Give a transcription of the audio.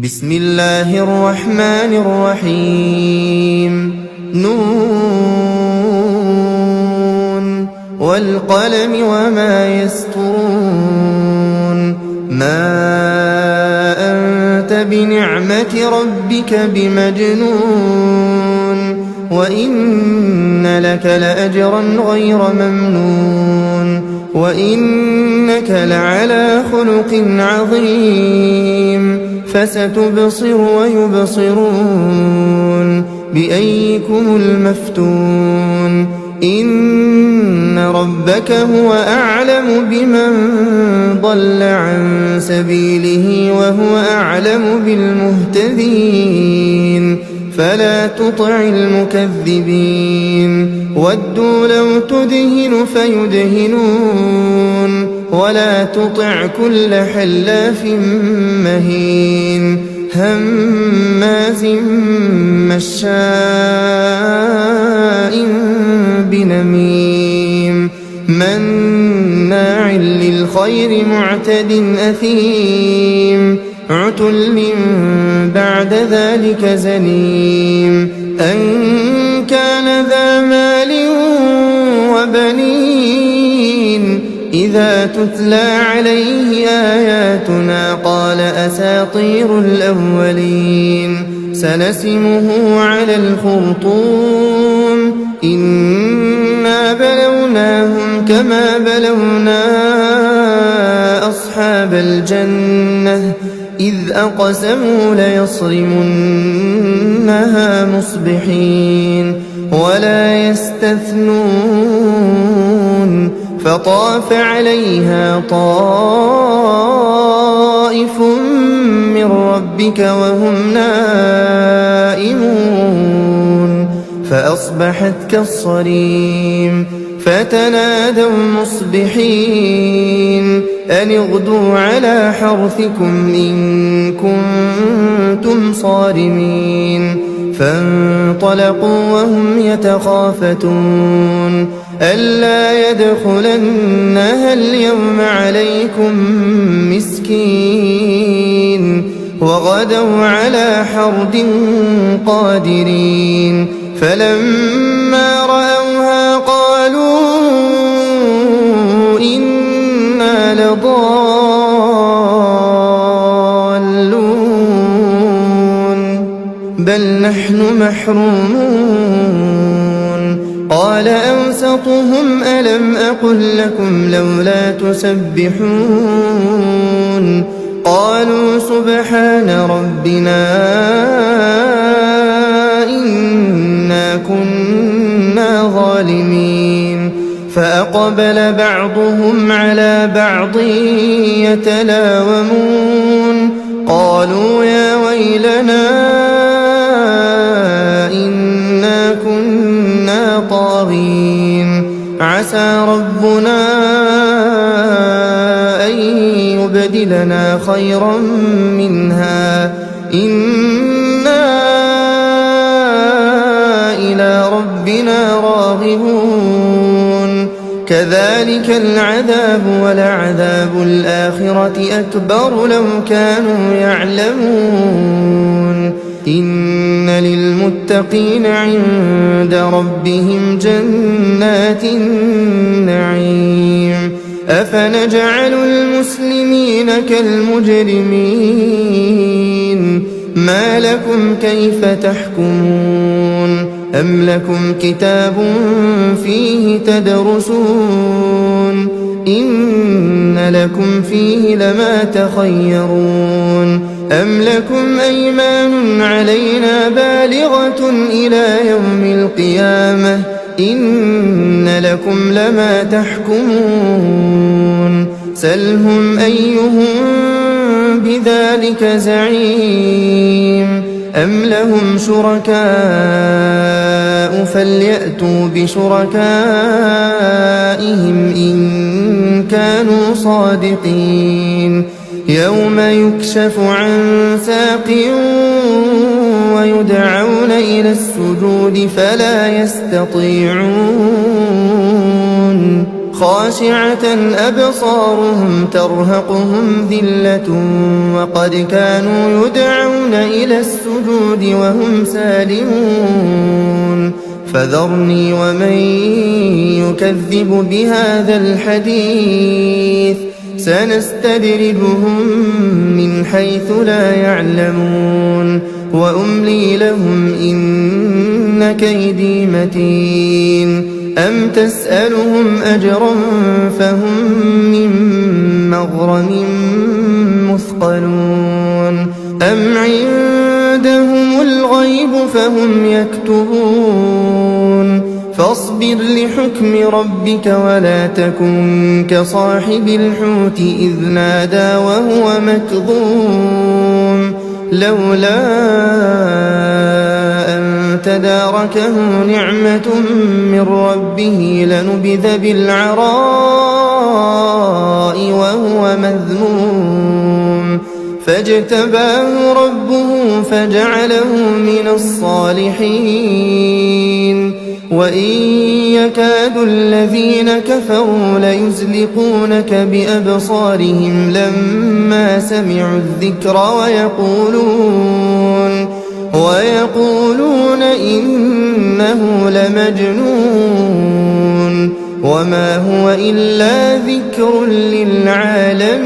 بسم الله الرحمن الرحيم نون والقلم وما يسطرون ما أنت بنعمة ربك بمجنون وإن لك لأجرا غير ممنون وإنك لعلى خلق عظيم فستبصر ويبصرون بأيكم المفتون إن ربك هو أعلم بمن ضل عن سبيله وهو أعلم بالمهتدين فلا تطع المكذبين ودوا لو تدهن فيدهنون ولا تطع كل حلاف مهين هماز مشاء بنميم مناع للخير معتد أثيم عتل بعد ذلك زنيم أن كان ذا مال وبنين إذا تتلى عليه آياتنا قال أساطير الأولين سنسمه على الخرطوم إنا بلوناهم كما بلونا أصحاب الجنة إذ أقسموا ليصرمنها مصبحين ولا يستثنون فطاف عليها طائف من ربك وهم نائمون فأصبحت كالصريم فتنادوا مصبحين أن اغدوا على حرثكم إن كنتم صارمين فانطلقوا وهم يتخافتون ألا يدخلنها اليوم عليكم مسكين وغدوا على حرد قادرين فلما رأوها قالوا إنا لضالون بل نحن محرومون قال أوسطهم ألم أقل لكم لولا تسبحون قالوا سبحان ربنا إنا كنا ظالمين فأقبل بعضهم على بعض يتلاومون قالوا يا ويلنا إنا كنا طاغين عسى ربنا أن يبدلنا خيرا منها إنا إلى ربنا راغبون كذلك العذاب ولعذاب الآخرة أكبر لو كانوا يعلمون إن للمتقين عند ربهم جنات النعيم أفنجعل المسلمين كالمجرمين ما لكم كيف تحكمون أم لكم كتاب فيه تدرسون إن لكم فيه لما تخيرون أم لكم أيمان علينا بالغة إلى يوم القيامة إن لكم لما تحكمون سلهم أيهم بذلك زعيم أم لهم شركاء فليأتوا بشركائهم إن كانوا صادقين يوم يكشف عن ساق ويدعون إلى السجود فلا يستطيعون خاشعة أبصارهم ترهقهم ذلة وقد كانوا يدعون إلى السجود وهم سالمون فذرني ومن يكذب بهذا الحديث سنستدرجهم من حيث لا يعلمون وأملي لهم إن كيدي متين أم تسألهم أجرا فهم من مغرم مثقلون أم عندهم الغيب فهم يكتبون فاصبر لحكم ربك ولا تكن كصاحب الحوت إذ نادى وهو مكظوم لولا أن تداركه نعمة من ربه لنبذ بالعراء وهو مذموم فاجتباه ربه فجعله من الصالحين وإن يكاد الذين كفروا ليزلقونك بأبصارهم لما سمعوا الذكر ويقولون إنه لمجنون وما هو إلا ذكر للعالمين.